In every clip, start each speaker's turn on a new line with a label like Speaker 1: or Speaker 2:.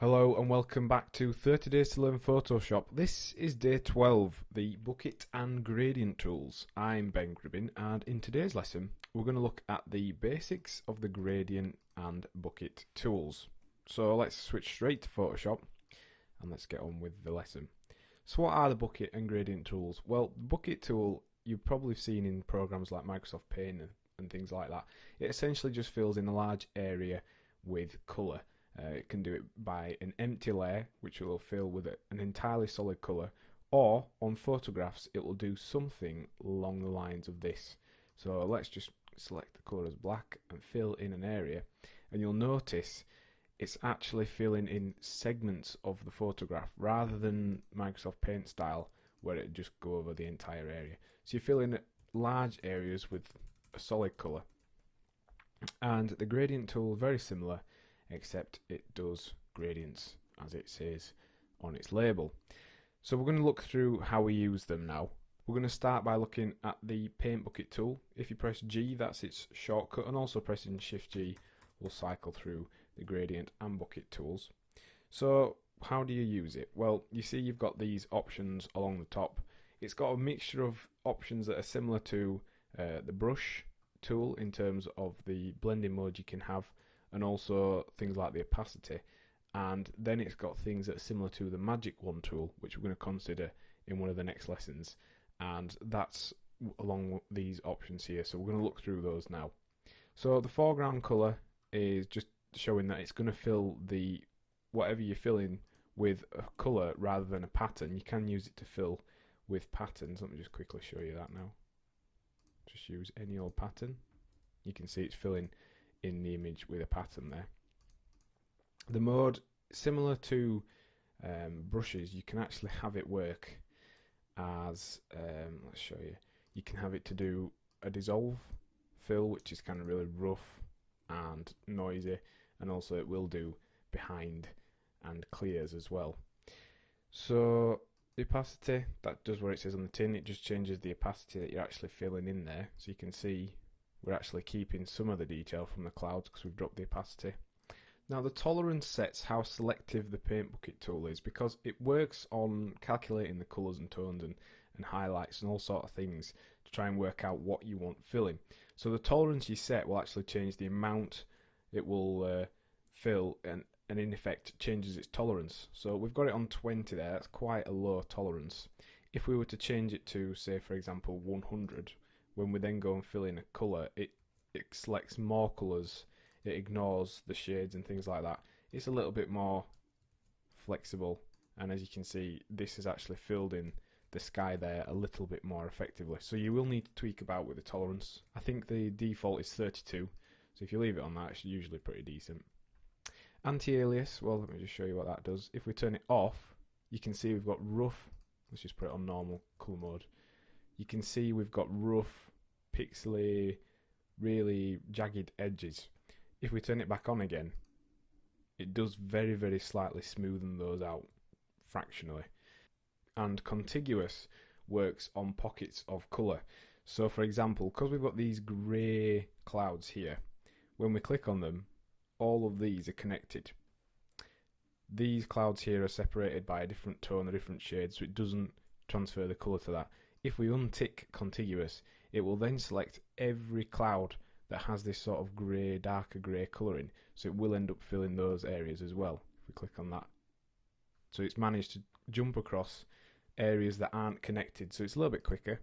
Speaker 1: Hello and welcome back to 30 Days to Learn Photoshop. This is day 12, the bucket and gradient tools. I'm Ben Gribbin, and in today's lesson we're going to look at the basics of the gradient and bucket tools. So let's switch straight to Photoshop and let's get on with the lesson. So what are the bucket and gradient tools? Well, the bucket tool you've probably seen in programs like Microsoft Paint and things like that. It essentially just fills in a large area with colour. It can do it by an empty layer, which will fill with an entirely solid colour, or on photographs it will do something along the lines of this. So let's just select the colour as black and fill in an area, and you'll notice it's actually filling in segments of the photograph rather than Microsoft Paint style where it just go over the entire area. So you fill in large areas with a solid colour. And the gradient tool, very similar, except it does gradients as it says on its label. So we're going to look through how we use them now. We're going to start by looking at the paint bucket tool. If you press G, that's its shortcut, and also pressing Shift G will cycle through the gradient and bucket tools. So how do you use it? Well, you see you've got these options along the top. It's got a mixture of options that are similar to the brush tool in terms of the blending mode you can have, and also things like the opacity, and then it's got things that are similar to the magic wand tool, which we're going to consider in one of the next lessons, and that's along these options here. So we're going to look through those now. So the foreground colour is just showing that it's going to fill the whatever you're filling with a colour rather than a pattern. You can use it to fill with patterns. Let me just quickly show you that now. Just use any old pattern. You can see it's filling in the image with a pattern there. The mode, similar to brushes, you can actually have it work as, let's show you, you can have it to do a dissolve fill, which is kind of really rough and noisy, and also it will do behind and clears as well. So the opacity, that does what it says on the tin. It just changes the opacity that you're actually filling in there, so you can see we're actually keeping some of the detail from the clouds because we've dropped the opacity. Now the tolerance sets how selective the paint bucket tool is, because it works on calculating the colours and tones and highlights and all sort of things to try and work out what you want filling. So the tolerance you set will actually change the amount it will fill, and in effect changes its tolerance. So we've got it on 20 there, that's quite a low tolerance. If we were to change it to, say for example, 100, when we then go and fill in a colour, it selects more colours, it ignores the shades and things like that. It's a little bit more flexible, and as you can see, this is actually filled in the sky there a little bit more effectively. So you will need to tweak about with the tolerance. I think the default is 32, so if you leave it on that, it's usually pretty decent. Anti-alias, well, let me just show you what that does. If we turn it off, you can see we've got rough. Let's just put it on normal colour mode. You can see we've got rough, pixely, really jagged edges. If we turn it back on again, it does very, very slightly smoothen those out fractionally. And contiguous works on pockets of colour. So for example, because we've got these grey clouds here, when we click on them, all of these are connected. These clouds here are separated by a different tone or different shade, so it doesn't transfer the colour to that. If we untick contiguous, it will then select every cloud that has this sort of grey, darker grey colouring, so it will end up filling those areas as well if we click on that. So it's managed to jump across areas that aren't connected, so it's a little bit quicker,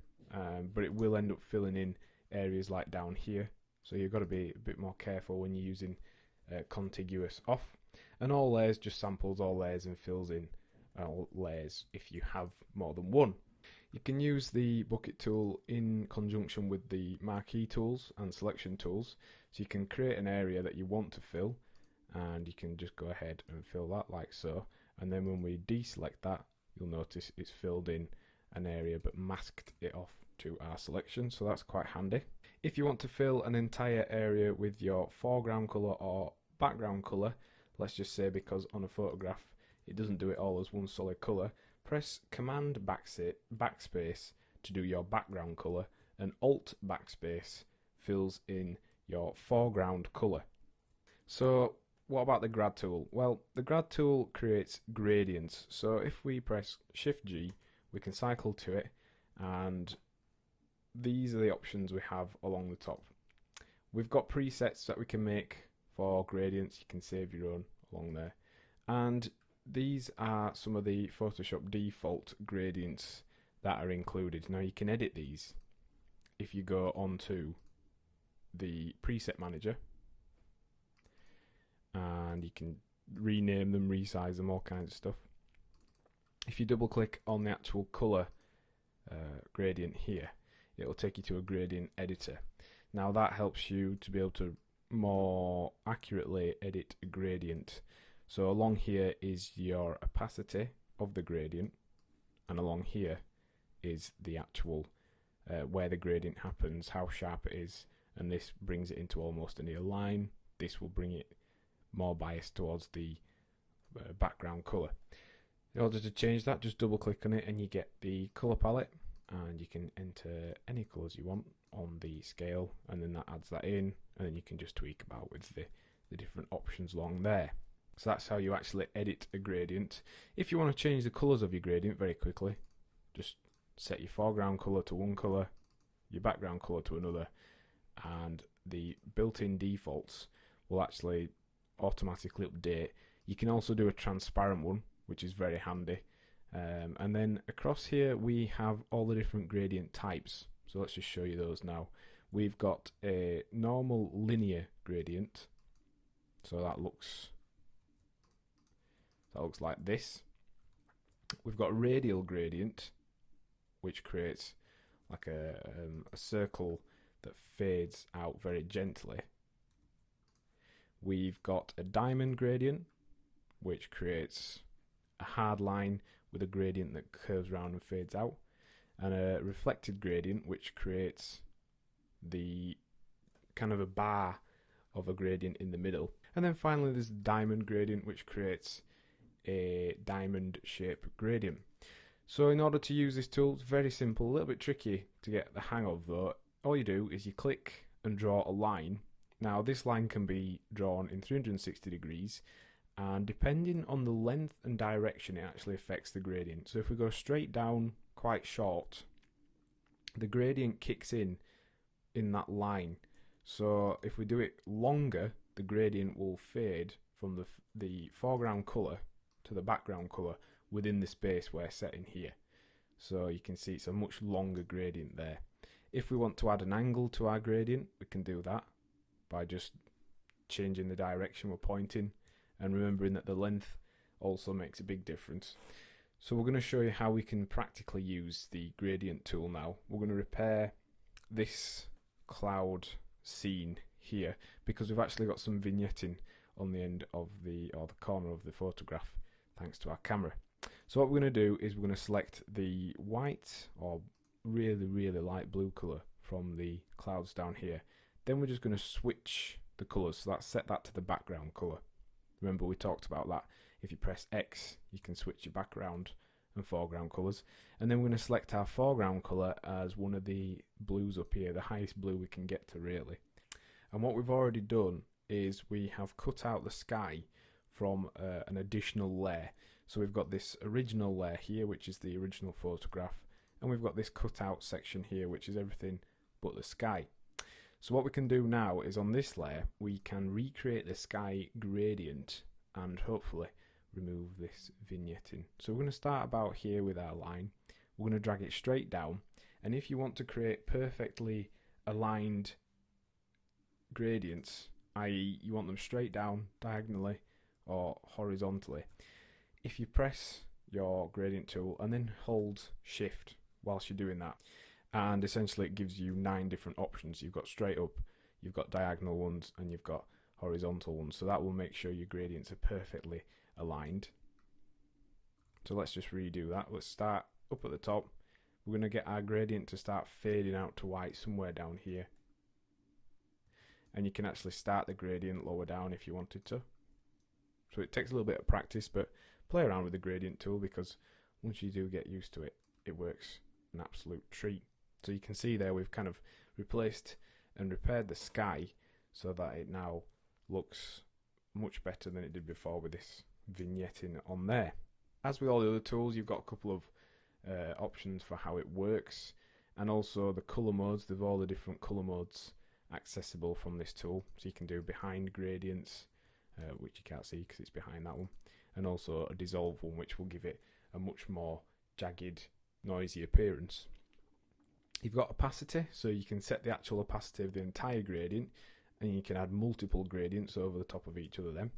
Speaker 1: but it will end up filling in areas like down here, so you've got to be a bit more careful when you're using contiguous off. And all layers just samples all layers and fills in all layers if you have more than one. You can use the bucket tool in conjunction with the marquee tools and selection tools, so you can create an area that you want to fill, and you can just go ahead and fill that like so, and then when we deselect that, you'll notice it's filled in an area but masked it off to our selection, so that's quite handy. If you want to fill an entire area with your foreground colour or background colour, let's just say because on a photograph it doesn't do it all as one solid colour, press Command backspace to do your background colour, and Alt backspace fills in your foreground colour. So what about the grad tool? Well, the grad tool creates gradients. So if we press Shift G, we can cycle to it, and these are the options we have along the top. We've got presets that we can make for gradients. You can save your own along there. And these are some of the Photoshop default gradients that are included. Now you can edit these if you go onto the preset manager, and you can rename them, resize them, all kinds of stuff. If you double click on the actual color gradient here, it will take you to a gradient editor. Now that helps you to be able to more accurately edit a gradient. So along here is your opacity of the gradient, and along here is the actual where the gradient happens, how sharp it is, and this brings it into almost a near line. This will bring it more biased towards the background color. In order to change that, just double click on it and you get the color palette, and you can enter any colors you want on the scale, and then that adds that in, and then you can just tweak about with the different options along there. So that's how you actually edit a gradient. If you want to change the colors of your gradient very quickly, just set your foreground color to one color, your background color to another, and the built-in defaults will actually automatically update. You can also do a transparent one, which is very handy. And then across here we have all the different gradient types. So let's just show you those now. We've got a normal linear gradient, so that looks like this. We've got radial gradient, which creates like a circle that fades out very gently. We've got a diamond gradient, which creates a hard line with a gradient that curves around and fades out, and a reflected gradient, which creates the kind of a bar of a gradient in the middle. And then finally there's diamond gradient, which creates a diamond shape gradient. So in order to use this tool, it's very simple, a little bit tricky to get the hang of though. All you do is you click and draw a line. Now this line can be drawn in 360 degrees, and depending on the length and direction it actually affects the gradient. So if we go straight down quite short, the gradient kicks in that line. So if we do it longer, the gradient will fade from the foreground colour to the background colour within the space we're setting here. So you can see it's a much longer gradient there. If we want to add an angle to our gradient, we can do that by just changing the direction we're pointing, and remembering that the length also makes a big difference. So we're going to show you how we can practically use the gradient tool now. We're going to repair this cloud scene here because we've actually got some vignetting on the end of the corner of the photograph thanks to our camera. So what we're going to do is we're going to select the white or really light blue colour from the clouds down here. Then we're just going to switch the colours, so that's set that to the background colour. Remember we talked about that. If you press X, you can switch your background and foreground colours. And then we're going to select our foreground colour as one of the blues up here, the highest blue we can get to really. And what we've already done is we have cut out the sky from an additional layer. So we've got this original layer here, which is the original photograph, and we've got this cut out section here, which is everything but the sky. So what we can do now is on this layer we can recreate the sky gradient and hopefully remove this vignetting. So we're going to start about here with our line. We're going to drag it straight down, and if you want to create perfectly aligned gradients, i.e. you want them straight down diagonally or horizontally, if you press your gradient tool and then hold shift whilst you're doing that, and essentially it gives you 9 different options. You've got straight up, you've got diagonal ones, and you've got horizontal ones. So that will make sure your gradients are perfectly aligned. So let's just redo that. Let's start up at the top. We're going to get our gradient to start fading out to white somewhere down here. And you can actually start the gradient lower down if you wanted to. So it takes a little bit of practice, but play around with the gradient tool, because once you do get used to it, it works an absolute treat. So you can see there we've kind of replaced and repaired the sky so that it now looks much better than it did before with this vignetting on there. As with all the other tools, you've got a couple of options for how it works, and also the colour modes. There's all the different colour modes accessible from this tool, so you can do behind gradients, which you can't see because it's behind that one, and also a dissolve one, which will give it a much more jagged, noisy appearance. You've got opacity, so you can set the actual opacity of the entire gradient, and you can add multiple gradients over the top of each other then.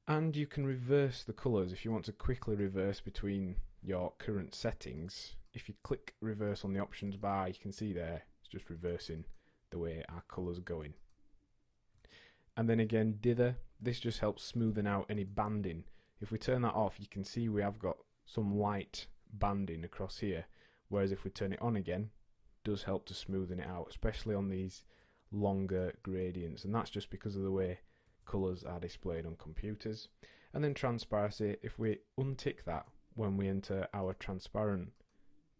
Speaker 1: And you can reverse the colours if you want to quickly reverse between your current settings. If you click reverse on the options bar, you can see there it's just reversing the way our colours are going. And then again, dither, this just helps smoothen out any banding. If we turn that off, you can see we have got some light banding across here, whereas if we turn it on again, it does help to smoothen it out, especially on these longer gradients, and that's just because of the way colours are displayed on computers. And then transparency, if we untick that when we enter our transparent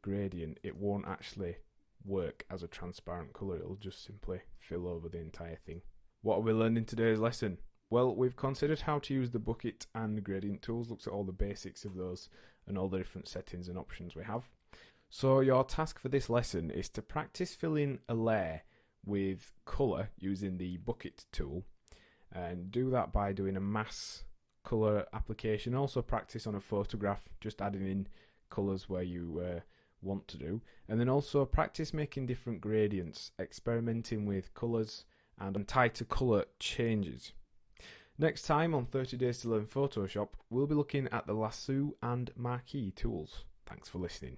Speaker 1: gradient, it won't actually work as a transparent colour, it'll just simply fill over the entire thing. What are we learning in today's lesson? Well, we've considered how to use the bucket and gradient tools, looked at all the basics of those and all the different settings and options we have. So your task for this lesson is to practice filling a layer with colour using the bucket tool, and do that by doing a mass colour application. Also practice on a photograph, just adding in colours where you want to do, and then also practice making different gradients, experimenting with colours and tighter colour changes. Next time on 30 Days to Learn Photoshop, we'll be looking at the lasso and marquee tools. Thanks for listening.